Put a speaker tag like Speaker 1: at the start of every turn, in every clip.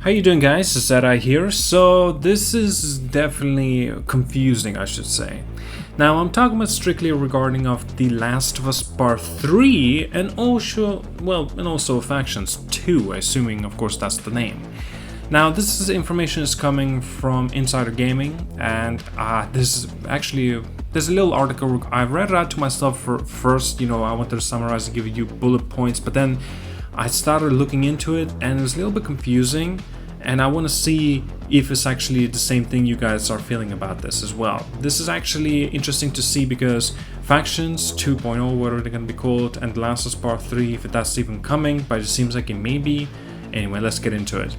Speaker 1: How you doing, guys? It's ZDEyE here. So this is definitely confusing, I should say. Now I'm talking about strictly regarding of The Last of Us Part 3 and also Factions 2, assuming of course that's the name. Now this information is coming from Insider Gaming, and there's a little article. I read it out to myself first. I wanted to summarize and give you bullet points, but then I started looking into it and it was a little bit confusing, and I want to see if it's actually the same thing you guys are feeling about this as well. This is actually interesting to see because Factions 2.0, whatever they're going to be called, and The Last of Us Part 3, if that's even coming, but it seems like it may be. Anyway, let's get into it.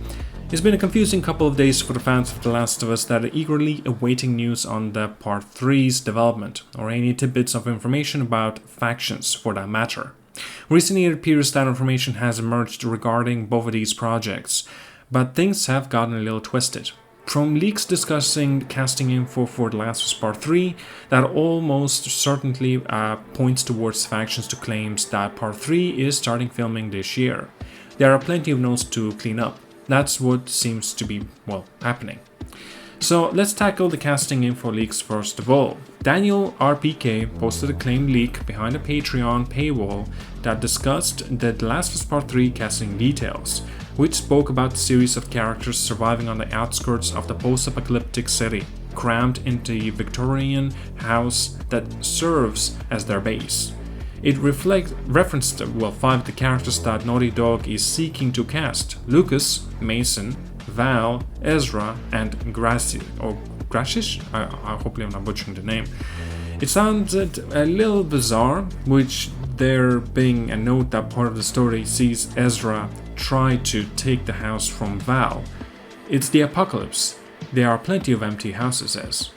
Speaker 1: It's been a confusing couple of days for the fans of The Last of Us that are eagerly awaiting news on the Part 3's development, or any tidbits of information about Factions for that matter. Recently it appears that information has emerged regarding both of these projects, but things have gotten a little twisted. From leaks discussing casting info for The Last of Us Part 3, that almost certainly points towards Factions to claims that Part 3 is starting filming this year. There are plenty of notes to clean up. That's what seems to be, happening. So let's tackle the casting info leaks first of all. Daniel RPK posted a claimed leak behind a Patreon paywall that discussed the Last of Us Part 3 casting details, which spoke about the series of characters surviving on the outskirts of the post-apocalyptic city, crammed into a Victorian house that serves as their base. It referenced 5 of the characters that Naughty Dog is seeking to cast: Lucas, Mason, Val, Ezra, and Grashish? Hopefully I'm not butchering the name. It sounded a little bizarre, which there being a note that part of the story sees Ezra try to take the house from Val. It's the apocalypse. There are plenty of empty houses, as.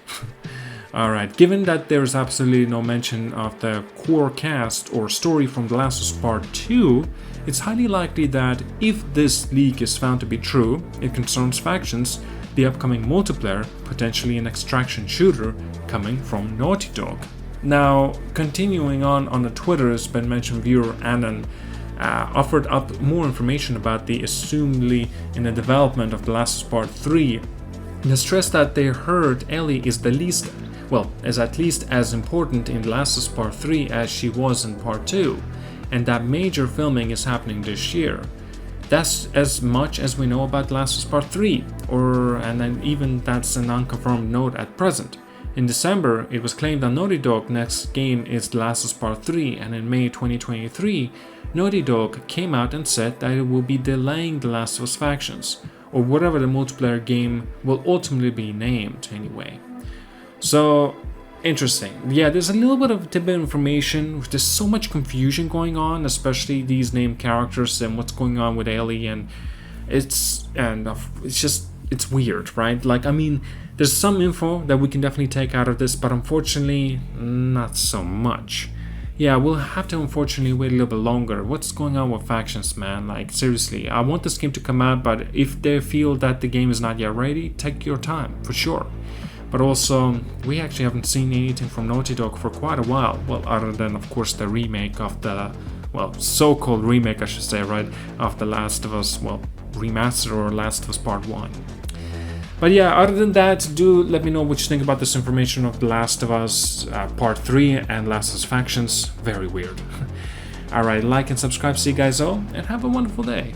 Speaker 1: Alright, given that there's absolutely no mention of the core cast or story from The Last of Us Part 2, it's highly likely that if this leak is found to be true, it concerns Factions, the upcoming multiplayer, potentially an extraction shooter, coming from Naughty Dog. Now, continuing on the Twitter, has been mentioned viewer Annan offered up more information about the assumedly in the development of The Last of Us Part 3. They stressed that they heard Ellie is at least as important in The Last of Us Part 3 as she was in Part 2, and that major filming is happening this year. That's as much as we know about The Last of Us Part 3, and then even that's an unconfirmed note at present. In December, it was claimed that Naughty Dog's next game is The Last of Us Part 3, and in May 2023, Naughty Dog came out and said that it will be delaying The Last of Us Factions, or whatever the multiplayer game will ultimately be named anyway. So, interesting. Yeah, there's a little bit of tidbit information. There's so much confusion going on, especially these named characters and what's going on with Ellie, and it's weird, right? There's some info that we can definitely take out of this, but unfortunately, not so much. Yeah, we'll have to unfortunately wait a little bit longer. What's going on with Factions, man? Seriously, I want this game to come out, but if they feel that the game is not yet ready, take your time, for sure. But also, we actually haven't seen anything from Naughty Dog for quite a while. Other than, of course, the remake of the, so-called remake, I should say, right, of The Last of Us, remaster or Last of Us Part 1. But yeah, other than that, do let me know what you think about this information of The Last of Us Part 3 and Last of Us Factions. Very weird. Alright, like and subscribe. See you guys all, and have a wonderful day.